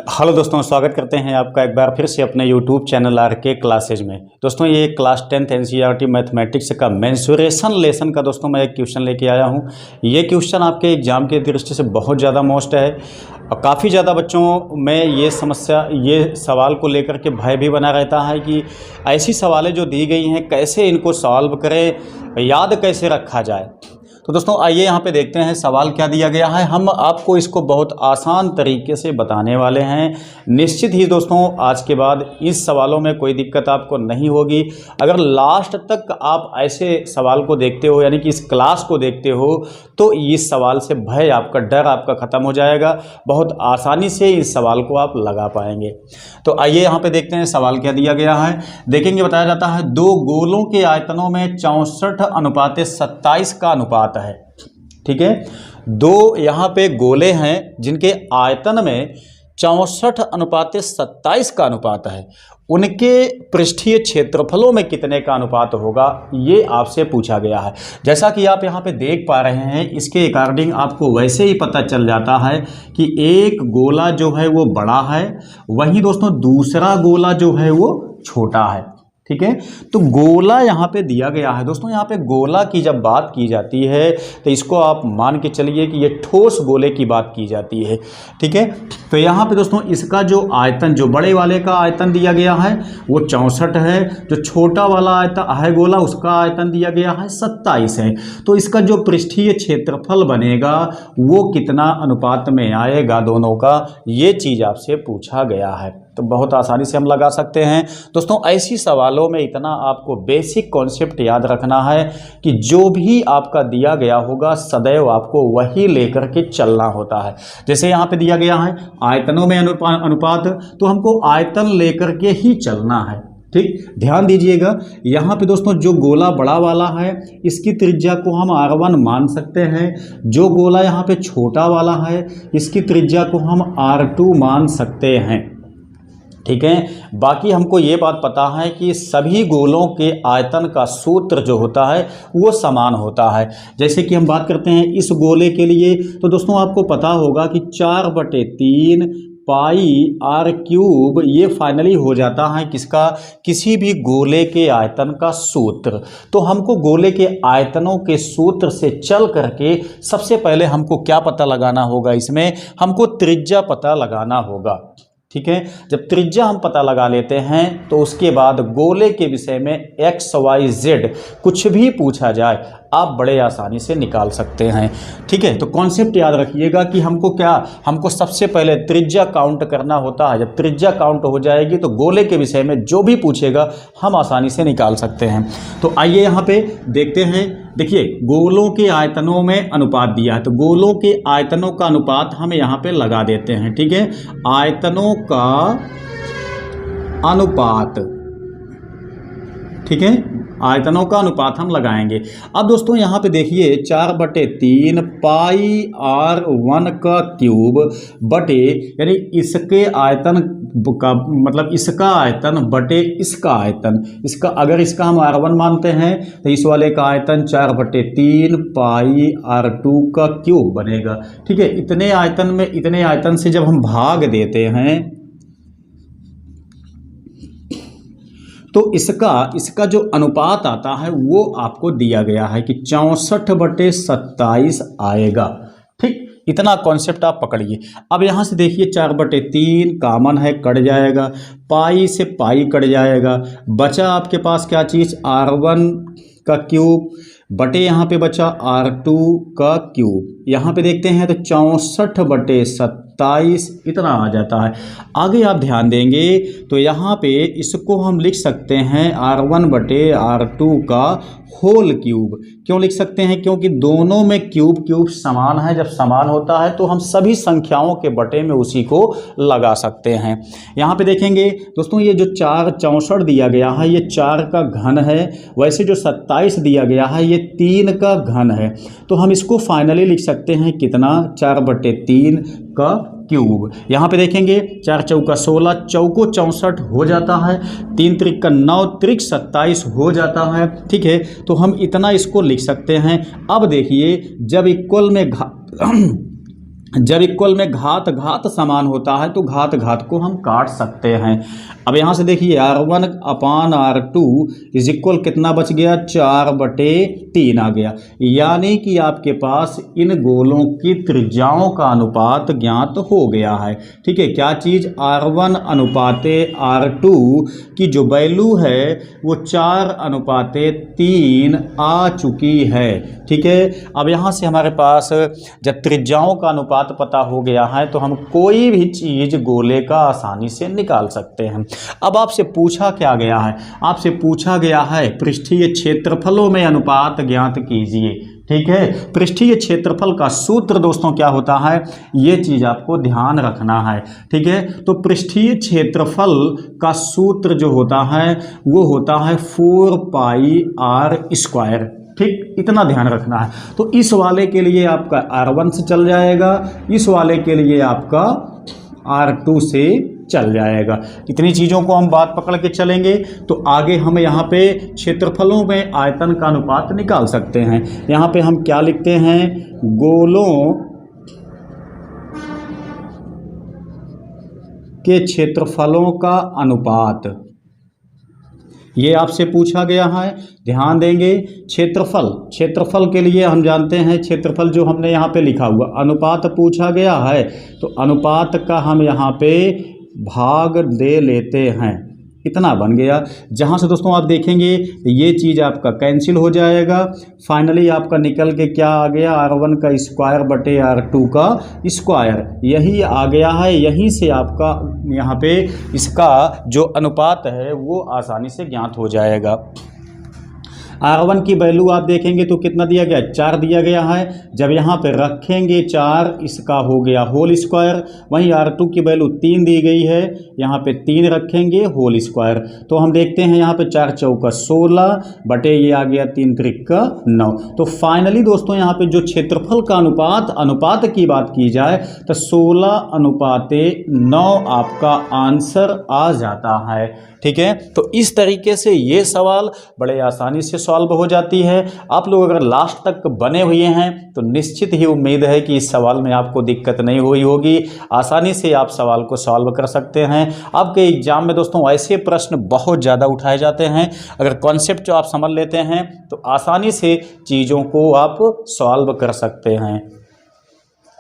Hello दोस्तों, स्वागत करते हैं आपका एक बार फिर से अपने यूट्यूब चैनल आरके क्लासेज में। दोस्तों ये क्लास 10th एनसीईआरटी मैथमेटिक्स का मेंसुरेशन लेसन का दोस्तों मैं एक क्वेश्चन लेके आया हूं। ये क्वेश्चन आपके एग्जाम की दृष्टि से बहुत ज़्यादा मोस्ट है और काफ़ी ज़्यादा बच्चों में ये समस्या, ये सवाल को लेकर के भय भी बना रहता है कि ऐसी सवालें जो दी गई हैं कैसे इनको सॉल्व करें, याद कैसे रखा जाए। तो दोस्तों आइए यहाँ पे देखते हैं सवाल क्या दिया गया है। हम आपको इसको बहुत आसान तरीके से बताने वाले हैं। निश्चित ही दोस्तों आज के बाद इस सवालों में कोई दिक्कत आपको नहीं होगी। अगर लास्ट तक आप ऐसे सवाल को देखते हो, यानी कि इस क्लास को देखते हो, तो इस सवाल से भय आपका, डर आपका ख़त्म हो जाएगा। बहुत आसानी से इस सवाल को आप लगा पाएंगे। तो आइए यहाँ पे देखते हैं सवाल क्या दिया गया है। देखेंगे, बताया जाता है दो गोलों के आयतनों में 64:27 का अनुपात है। ठीक है, दो यहाँ पे गोले हैं जिनके आयतन में 64:27 का अनुपात है। उनके पृष्ठीय क्षेत्रफलों में कितने का अनुपात होगा, ये आपसे पूछा गया है। जैसा कि आप यहाँ पे देख पा रहे हैं, इसके अकॉर्डिंग आपको वैसे ही पता चल जाता है कि एक गोला जो है वो बड़ा है, वहीं दोस्तों दूसरा गोला जो है वो छोटा है। ठीक है, तो गोला यहाँ पे दिया गया है। दोस्तों यहाँ पे गोला की जब बात की जाती है तो इसको आप मान के चलिए कि ये ठोस गोले की बात की जाती है। ठीक है, तो यहाँ पे दोस्तों इसका जो आयतन, जो बड़े वाले का आयतन दिया गया है वो 64 है। जो छोटा वाला आयतन है गोला, उसका आयतन दिया गया है 27 है। तो इसका जो पृष्ठीय क्षेत्रफल बनेगा वो कितना अनुपात में आएगा दोनों का, ये चीज़ आपसे पूछा गया है। तो बहुत आसानी से हम लगा सकते हैं। दोस्तों ऐसी सवालों में इतना आपको बेसिक कॉन्सेप्ट याद रखना है कि जो भी आपका दिया गया होगा सदैव आपको वही लेकर के चलना होता है। जैसे यहाँ पे दिया गया है आयतनों में अनुपात, तो हमको आयतन लेकर के ही चलना है। ठीक, ध्यान दीजिएगा। यहाँ पे दोस्तों जो गोला बड़ा वाला है इसकी त्रिज्या को हम R1 मान सकते हैं। जो गोला यहाँ पे छोटा वाला है इसकी त्रिज्या को हम R2 मान सकते हैं। ठीक है, बाकी हमको ये बात पता है कि सभी गोलों के आयतन का सूत्र जो होता है वो समान होता है। जैसे कि हम बात करते हैं इस गोले के लिए, तो दोस्तों आपको पता होगा कि 4/3 पाई r³ ये फाइनली हो जाता है किसका, किसी भी गोले के आयतन का सूत्र। तो हमको गोले के आयतनों के सूत्र से चल करके सबसे पहले हमको क्या पता लगाना होगा, इसमें हमको त्रिज्या पता लगाना होगा। ठीक है, जब त्रिज्या हम पता लगा लेते हैं तो उसके बाद गोले के विषय में XYZ कुछ भी पूछा जाए आप बड़े आसानी से निकाल सकते हैं। ठीक है, तो कॉन्सेप्ट याद रखिएगा कि हमको सबसे पहले त्रिज्या काउंट करना होता है। जब त्रिज्या काउंट हो जाएगी तो गोले के विषय में जो भी पूछेगा हम आसानी से निकाल सकते हैं। तो आइए यहाँ पे देखते हैं। देखिए, गोलों के आयतनों में अनुपात दिया है, तो गोलों के आयतनों का अनुपात हम यहाँ पे लगा देते हैं। ठीक है, आयतनों का अनुपात, ठीक है, आयतनों का अनुपात हम लगाएंगे। अब दोस्तों यहाँ पे देखिए 4/3 पाई r1 का क्यूब बटे, यानी इसके आयतन का मतलब इसका आयतन बटे इसका आयतन, इसका अगर इसका हम r1 मानते हैं तो इस वाले का आयतन 4/3 पाई r2 का क्यूब बनेगा। ठीक है, इतने आयतन से जब हम भाग देते हैं तो इसका जो अनुपात आता है वो आपको दिया गया है कि 64/27 आएगा। ठीक, इतना कॉन्सेप्ट आप पकड़िए। अब यहाँ से देखिए 4/3 कॉमन है, कट जाएगा, पाई से पाई कट जाएगा, बचा आपके पास क्या चीज़, r1 का क्यूब बटे यहाँ पे बचा r2 का क्यूब। यहाँ पे देखते हैं तो 64/27 इतना आ जाता है। आगे आप ध्यान देंगे तो यहाँ पे इसको हम लिख सकते हैं r1/r2 का होल क्यूब। क्यों लिख सकते हैं, क्योंकि दोनों में क्यूब समान है। जब समान होता है तो हम सभी संख्याओं के बटे में उसी को लगा सकते हैं। यहाँ पे देखेंगे दोस्तों ये जो 64 दिया गया है ये 4 का घन है, वैसे जो 27 दिया गया है ये 3 का घन है। तो हम इसको फाइनली लिख सकते हैं कितना, 4/3 का क्यूब। यहाँ पे देखेंगे 4 चौका 16, चौको 64 हो जाता है, 3 त्रिक का 9, त्रिक 27 हो जाता है। ठीक है, तो हम इतना इसको लिख सकते हैं। अब देखिए जब इक्वल में जब इक्वल में घात घात समान होता है तो घात घात को हम काट सकते हैं। अब यहाँ से देखिए R1/R2 इज इक्वल कितना बच गया, 4/3 आ गया। यानी कि आपके पास इन गोलों की त्रिज्याओं का अनुपात ज्ञात हो गया है। ठीक है, क्या चीज़, R1/R2 की जो वैल्यू है वो 4/3 आ चुकी है। ठीक है, अब यहाँ से हमारे पास जब त्रिज्याओं का अनुपात पता हो गया है तो हम कोई भी चीज़ गोले का आसानी से निकाल सकते हैं। अब आपसे पूछा क्या गया है, आपसे पूछा गया है पृष्ठीय क्षेत्रफलों में अनुपात ज्ञात कीजिए। ठीक है, पृष्ठीय क्षेत्रफल का सूत्र दोस्तों क्या होता है, ये चीज़ आपको ध्यान रखना है। ठीक है, तो पृष्ठीय क्षेत्रफल का सूत्र जो होता है वो होता है 4πr²। ठीक, इतना ध्यान रखना है। तो इस वाले के लिए आपका R1 से चल जाएगा, इस वाले के लिए आपका R2 से चल जाएगा। इतनी चीज़ों को हम बात पकड़ के चलेंगे तो आगे हम यहाँ पे क्षेत्रफलों में आयतन का अनुपात निकाल सकते हैं। यहाँ पे हम क्या लिखते हैं, गोलों के क्षेत्रफलों का अनुपात, ये आपसे पूछा गया है, ध्यान देंगे। क्षेत्रफल के लिए हम जानते हैं, क्षेत्रफल जो हमने यहाँ पे लिखा हुआ, अनुपात पूछा गया है तो अनुपात का हम यहाँ पे भाग दे लेते हैं, इतना बन गया। जहाँ से दोस्तों आप देखेंगे ये चीज़ आपका कैंसिल हो जाएगा। फाइनली आपका निकल के क्या आ गया, R1 का स्क्वायर बटे R2 का स्क्वायर, यही आ गया है। यहीं से आपका यहाँ पे इसका जो अनुपात है वो आसानी से ज्ञात हो जाएगा। R1 की वैल्यू आप देखेंगे तो कितना दिया गया, 4 दिया गया है। जब यहाँ पे रखेंगे 4, इसका हो गया होल स्क्वायर। वहीं R2 की वैल्यू 3 दी गई है, यहाँ पे 3 रखेंगे होल स्क्वायर। तो हम देखते हैं यहाँ पे 4 चौका 16 बटे ये आ गया 3 त्रिका 9। तो फाइनली दोस्तों यहाँ पे जो क्षेत्रफल का अनुपात की बात की जाए तो 16/9 आपका आंसर आ जाता है। ठीक है, तो इस तरीके से ये सवाल बड़े आसानी से सॉल्व हो जाती है। आप लोग अगर लास्ट तक बने हुए हैं तो निश्चित ही उम्मीद है कि इस सवाल में आपको दिक्कत नहीं हुई होगी, आसानी से आप सवाल को सॉल्व कर सकते हैं। आपके एग्जाम में दोस्तों ऐसे प्रश्न बहुत ज़्यादा उठाए जाते हैं, अगर कॉन्सेप्ट जो आप समझ लेते हैं तो आसानी से चीज़ों को आप सॉल्व कर सकते हैं।